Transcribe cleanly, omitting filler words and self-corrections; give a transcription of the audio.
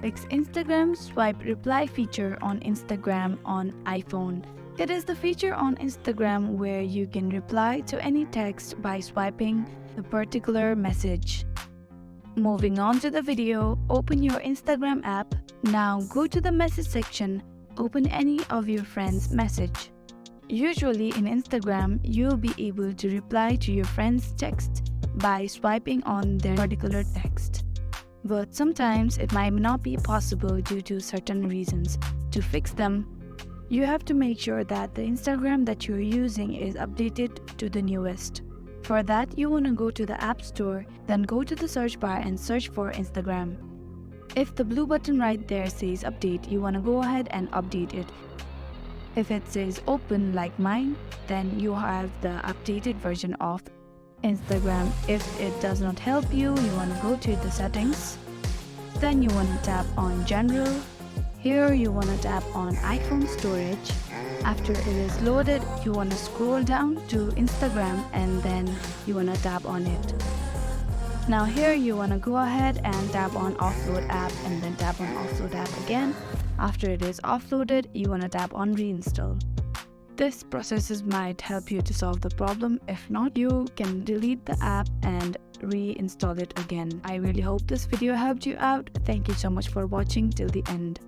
fix Instagram swipe reply feature on Instagram on iPhone. It is the feature on Instagram where you can reply to any text by swiping the particular message. Moving on to the video, open your Instagram app. Now go to the message section, open any of your friends' message. Usually in Instagram, you'll be able to reply to your friend's text by swiping on their particular text. But sometimes it might not be possible due to certain reasons. To fix them, you have to make sure that the Instagram that you're using is updated to the newest. For that, you want to go to the App Store, then go to the search bar and search for Instagram. If the blue button right there says update, you want to go ahead and update it. If it says open like mine, then you have the updated version of Instagram. If it does not help you, you want to go to the settings. Then you want to tap on general. Here you want to tap on iPhone storage. After it is loaded, you want to scroll down to Instagram and then you want to tap on it. Now here you want to go ahead and tap on offload app and then tap on offload app again. After it is offloaded, you want to tap on reinstall. This process might help you to solve the problem. If not, you can delete the app and reinstall it again. I really hope this video helped you out. Thank you so much for watching till the end.